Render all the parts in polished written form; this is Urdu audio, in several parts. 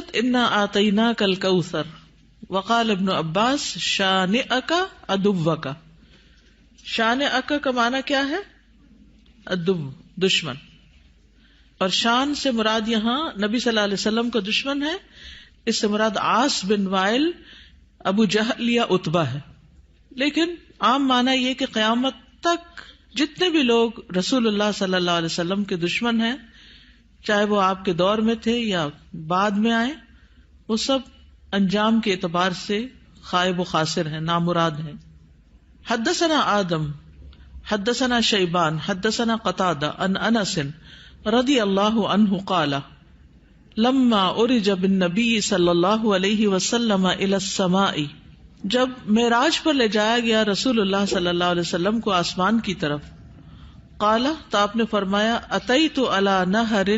سورت انا آتیناک الکوثر وقال ابن عباس شانئک عدوک. شانئک کا معنی کیا ہے؟ عدو، دشمن. اور شان سے مراد یہاں نبی صلی اللہ علیہ وسلم کا دشمن ہے. اس سے مراد عاص بن وائل، ابو جہل یا عتبہ ہے. لیکن عام معنی یہ کہ قیامت تک جتنے بھی لوگ رسول اللہ صلی اللہ علیہ وسلم کے دشمن ہیں، چاہے وہ آپ کے دور میں تھے یا بعد میں آئے، وہ سب انجام کے اعتبار سے خائب و خاسر ہیں، نامراد ہیں. حدثنا آدم حدثنا شیبان حدثنا قتادہ عن انس رضی اللہ عنہ قال لما عرج بالنبی صلی اللہ علیہ وسلم الی السماء، جب معراج پر لے جایا گیا رسول اللہ صلی اللہ علیہ وسلم کو آسمان کی طرف، قال تو آپ نے فرمایا اتیت علی نہر،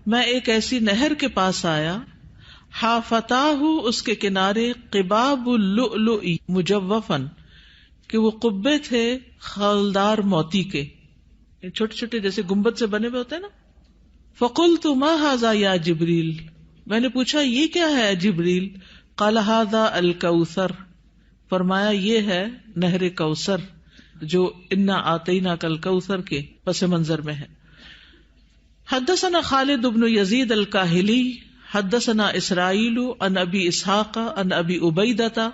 میں ایک ایسی نہر کے پاس آیا، حافتاہ اس کے کنارے قباب اللؤلؤ مجوفا، کہ وہ قبے تھے خالدار موتی کے، چھوٹے چھوٹے جیسے گنبد سے بنے ہوئے ہوتے ہیں نا. فقلت ما ھذا یا جبریل، میں نے پوچھا یہ کیا ہے جبریل؟ قال ھذا الکوثر، فرمایا یہ ہے نہر کوثر جو انا آتیناک الکوثر کے پس منظر میں ہے. حدثنا خالد بن یزید الکاہلی حدثنا اسرائیل عن ابی اسحاق عن ابی عبیدہ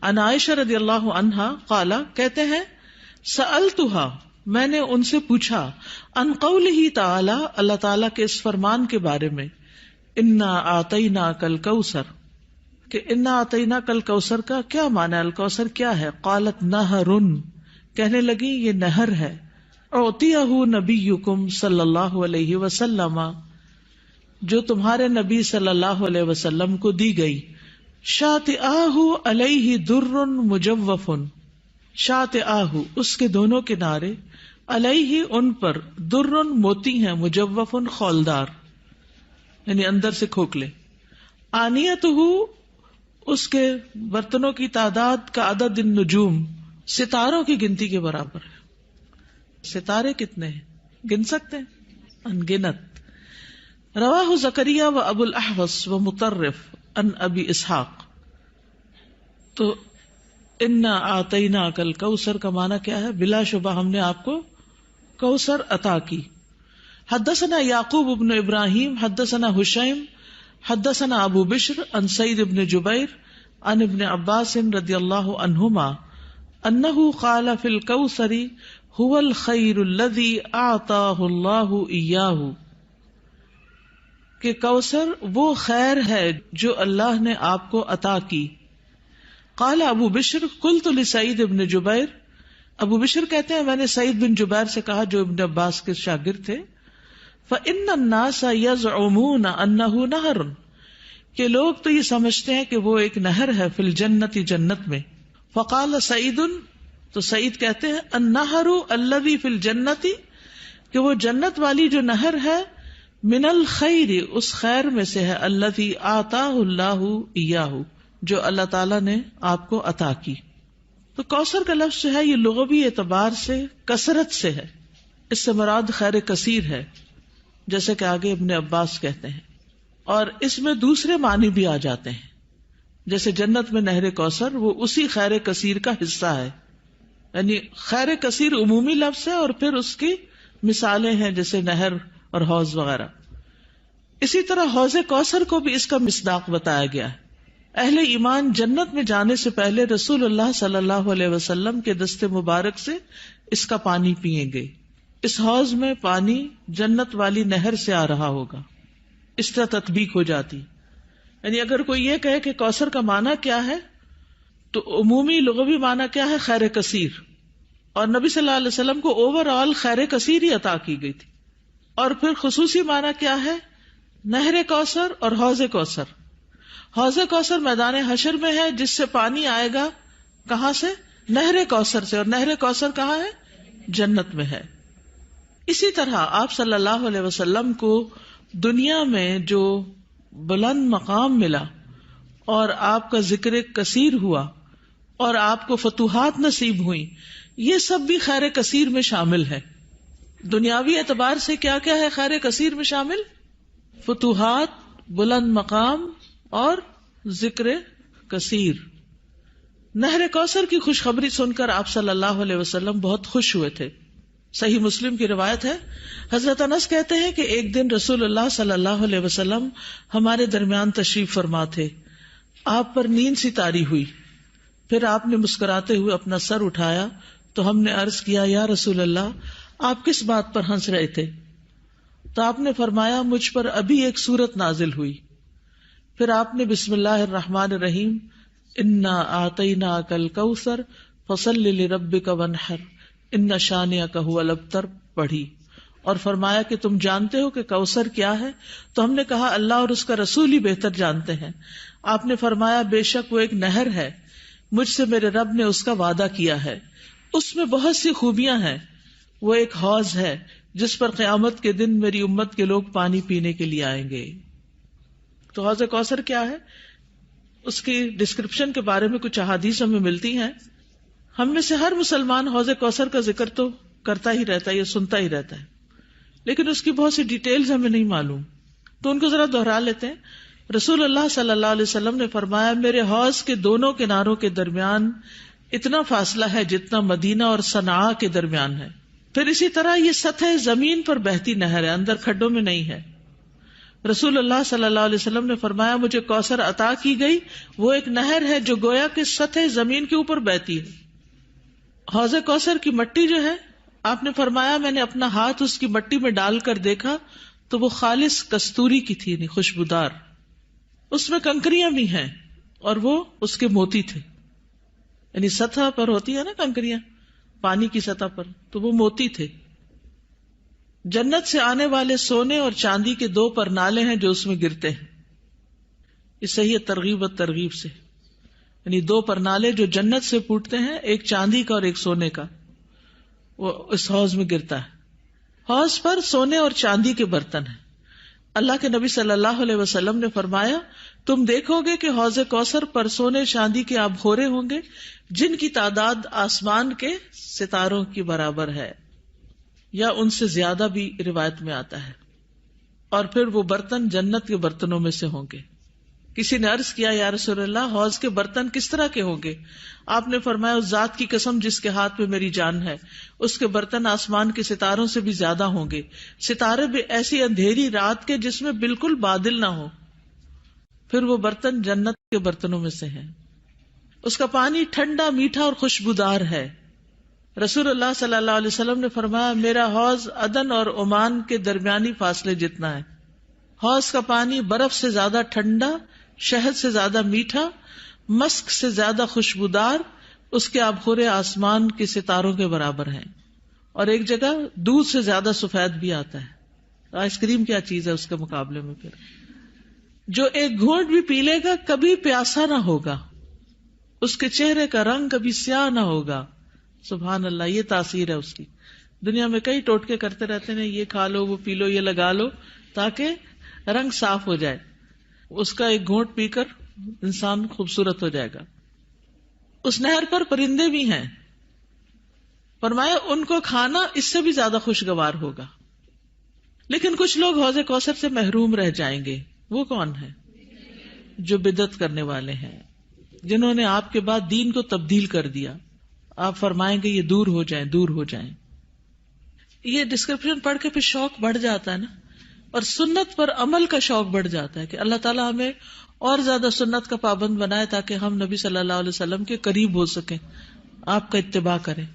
عن عائشہ رضی اللہ عنہا قال، کہتے ہیں سألتها، میں نے ان سے پوچھا، عن قولہ تعالی، اللہ تعالیٰ کے اس فرمان کے بارے میں، انا آتیناک الکوثر، کہ انا آتیناک الکوثر کا کیا معنی ہے، الکوثر کیا ہے؟ قالت نہر، کہنے لگی یہ نہر ہے، اعطیہ نبیکم صلی اللہ علیہ وسلم، جو تمہارے نبی صلی اللہ علیہ وسلم کو دی گئی، شاطئاہ علیہ در مجوف، شاطئاہ اس کے دونوں کنارے، علیہ ان پر، در موتی ہیں، مجوف خولدار یعنی اندر سے کھوکھلے، آنیتہ اس کے برتنوں کی تعداد کا عدد النجوم، ستاروں کی گنتی کے برابر ہے. ستارے کتنے ہیں گن سکتے ہیں؟ انگنت. رواہ زکریا و ابو الاحوص و مطرف عن ابی اسحاق. تو انا آتیناک الکوثر کا معنی کیا ہے؟ بلا شبہ ہم نے آپ کو کوثر عطا کی. حدثنا یعقوب بن ابراہیم حدثنا حشیم حدثنا ابو بشر عن سعید بن جبیر عن ابن عباس رضی اللہ عنہما انہ قال فی الکوثر هو الخیر الذی اعطاہ اللہ ایاہ، کہ کوثر وہ خیر ہے جو اللہ نے آپ کو عطا کی. قال ابو بشر قلت لسعید بن جبیر، ابو بشر کہتے ہیں میں نے سعید بن جبیر سے کہا جو ابن عباس کے شاگرد تھے، فإن الناس يزعمون انه نہر، کہ لوگ تو یہ سمجھتے ہیں کہ وہ ایک نہر ہے، فی الجنت جنت میں. فقال سعید، تو سعید کہتے ہیں النہر الذی فی الجنت، کہ وہ جنت والی جو نہر ہے، من الخیر اس خیر میں سے ہے، الذی آتاہ اللہ ایاہ جو اللہ تعالیٰ نے آپ کو عطا کی. تو کوثر کا لفظ جو ہے یہ لغوی اعتبار سے کثرت سے ہے، اس سے مراد خیر کثیر ہے، جیسے کہ آگے ابن عباس کہتے ہیں. اور اس میں دوسرے معنی بھی آ جاتے ہیں، جیسے جنت میں نہر کوثر وہ اسی خیر کثیر کا حصہ ہے، یعنی خیر کثیر عمومی لفظ ہے اور پھر اس کی مثالیں ہیں جیسے نہر اور حوض وغیرہ. اسی طرح حوض کوثر کو بھی اس کا مصداق بتایا گیا ہے. اہل ایمان جنت میں جانے سے پہلے رسول اللہ صلی اللہ علیہ وسلم کے دست مبارک سے اس کا پانی پیئیں گے. اس حوض میں پانی جنت والی نہر سے آ رہا ہوگا، اس طرح تطبیق ہو جاتی. یعنی اگر کوئی یہ کہے کہ کوثر کا معنی کیا ہے، تو عمومی لغوی معنی کیا ہے؟ خیر کثیر. اور نبی صلی اللہ علیہ وسلم کو اوور آل خیر کثیر ہی عطا کی گئی تھی. اور پھر خصوصی معنی کیا ہے؟ نہر کوثر اور حوض کوثر. حوض کوثر میدان حشر میں ہے، جس سے پانی آئے گا کہاں سے؟ نہر کوثر سے. اور نہر کوثر کہاں ہے؟ جنت میں ہے. اسی طرح آپ صلی اللہ علیہ وسلم کو دنیا میں جو بلند مقام ملا اور آپ کا ذکر کثیر ہوا اور آپ کو فتوحات نصیب ہوئی، یہ سب بھی خیر کثیر میں شامل ہے. دنیاوی اعتبار سے کیا کیا ہے خیر کثیر میں شامل؟ فتوحات، بلند مقام اور ذکر کثیر. نہر کوثر کی خوشخبری سن کر آپ صلی اللہ علیہ وسلم بہت خوش ہوئے تھے. صحیح مسلم کی روایت ہے, حضرت انس کہتے ہیں کہ ایک دن رسول اللہ صلی اللہ علیہ وسلم ہمارے درمیان تشریف فرما تھے. آپ پر نیند سی طاری ہوئی, پھر آپ نے مسکراتے ہوئے اپنا سر اٹھایا تو ہم نے عرض کیا, یا رسول اللہ آپ کس بات پر ہنس رہے تھے؟ تو آپ نے فرمایا, مجھ پر ابھی ایک سورت نازل ہوئی. پھر آپ نے بسم اللہ الرحمن الرحیم انا اعطیناک الکوثر فصل لربک وانحر ان شانئک ھو الابتر پڑھی, اور فرمایا کہ تم جانتے ہو کہ کوثر کیا ہے؟ تو ہم نے کہا اللہ اور اس کا رسول ہی بہتر جانتے ہیں. آپ نے فرمایا, بے شک وہ ایک نہر ہے, مجھ سے میرے رب نے اس کا وعدہ کیا ہے, اس میں بہت سی خوبیاں ہیں. وہ ایک حوض ہے جس پر قیامت کے دن میری امت کے لوگ پانی پینے کے لیے آئیں گے. تو حوض کوثر کیا ہے, اس کی ڈسکرپشن کے بارے میں کچھ احادیث ہمیں ملتی ہیں. ہم میں سے ہر مسلمان حوض کوثر کا ذکر تو کرتا ہی رہتا ہے یا سنتا ہی رہتا ہے, لیکن اس کی بہت سی ڈیٹیلز ہمیں نہیں معلوم, تو ان کو ذرا دوہرا لیتے ہیں. رسول اللہ صلی اللہ علیہ وسلم نے فرمایا, میرے حوض کے دونوں کناروں کے درمیان اتنا فاصلہ ہے جتنا مدینہ اور صنعاء کے درمیان ہے. پھر اسی طرح یہ سطح زمین پر بہتی نہر ہے, اندر کھڈوں میں نہیں ہے. رسول اللہ صلی اللہ علیہ وسلم نے فرمایا, مجھے کوثر عطا کی گئی, وہ ایک نہر ہے جو گویا کہ سطح زمین کے اوپر بہتی ہے. حوض کوثر کی مٹی جو ہے, آپ نے فرمایا میں نے اپنا ہاتھ اس کی مٹی میں ڈال کر دیکھا تو وہ خالص کستوری کی تھی, یعنی خوشبودار. اس میں کنکریاں بھی ہیں اور وہ اس کے موتی تھے, یعنی سطح پر ہوتی ہے نا کنکریاں پانی کی سطح پر, تو وہ موتی تھے. جنت سے آنے والے سونے اور چاندی کے 2 پرنالے ہیں جو اس میں گرتے ہیں. یہ صحیح ترغیب و ترغیب سے, یعنی 2 پرنالے جو جنت سے پھوٹتے ہیں, ایک چاندی کا اور ایک سونے کا, وہ اس حوض میں گرتا ہے. حوض پر سونے اور چاندی کے برتن ہیں. اللہ کے نبی صلی اللہ علیہ وسلم نے فرمایا, تم دیکھو گے کہ حوض کوثر پر سونے چاندی کے آبخورے ہوں گے جن کی تعداد آسمان کے ستاروں کی برابر ہے, یا ان سے زیادہ بھی روایت میں آتا ہے. اور پھر وہ برتن جنت کے برتنوں میں سے ہوں گے. کسی نے عرض کیا, یا رسول اللہ حوض کے برتن کس طرح کے ہوں گے؟ آپ نے فرمایا, اس ذات کی قسم جس کے ہاتھ میں میری جان ہے, اس کے برتن آسمان کے ستاروں سے بھی زیادہ ہوں گے. ستارے بھی ایسی اندھیری رات کے جس میں بالکل بادل نہ ہو. پھر وہ برتن جنت کے برتنوں میں سے ہیں. اس کا پانی ٹھنڈا, میٹھا اور خوشبودار ہے. رسول اللہ صلی اللہ علیہ وسلم نے فرمایا, میرا حوض عدن اور عمان کے درمیانی فاصلے جتنا ہے. حوض کا پانی برف سے زیادہ ٹھنڈا, شہد سے زیادہ میٹھا, مسک سے زیادہ خوشبودار, اس کے آبخورے آسمان کے ستاروں کے برابر ہیں. اور ایک جگہ دودھ سے زیادہ سفید بھی آتا ہے. آئس کریم کیا چیز ہے اس کے مقابلے میں. پھر جو ایک گھونٹ بھی پی لے گا کبھی پیاسا نہ ہوگا, اس کے چہرے کا رنگ کبھی سیاہ نہ ہوگا. سبحان اللہ, یہ تاثیر ہے اس کی. دنیا میں کئی ٹوٹکے کرتے رہتے ہیں, یہ کھا لو, وہ پی لو, یہ لگا لو تاکہ رنگ صاف ہو جائے. اس کا ایک گھونٹ پی کر انسان خوبصورت ہو جائے گا. اس نہر پر پرندے بھی ہیں. فرمایا ان کو کھانا اس سے بھی زیادہ خوشگوار ہوگا. لیکن کچھ لوگ حوض کوثر سے محروم رہ جائیں گے. وہ کون ہیں؟ جو بدعت کرنے والے ہیں, جنہوں نے آپ کے بعد دین کو تبدیل کر دیا. آپ فرمائیں گے یہ دور ہو جائیں, دور ہو جائیں. یہ ڈسکرپشن پڑھ کے پھر شوق بڑھ جاتا ہے نا, اور سنت پر عمل کا شوق بڑھ جاتا ہے کہ اللہ تعالیٰ ہمیں اور زیادہ سنت کا پابند بنائے تاکہ ہم نبی صلی اللہ علیہ وسلم کے قریب ہو سکیں, آپ کا اتباع کریں.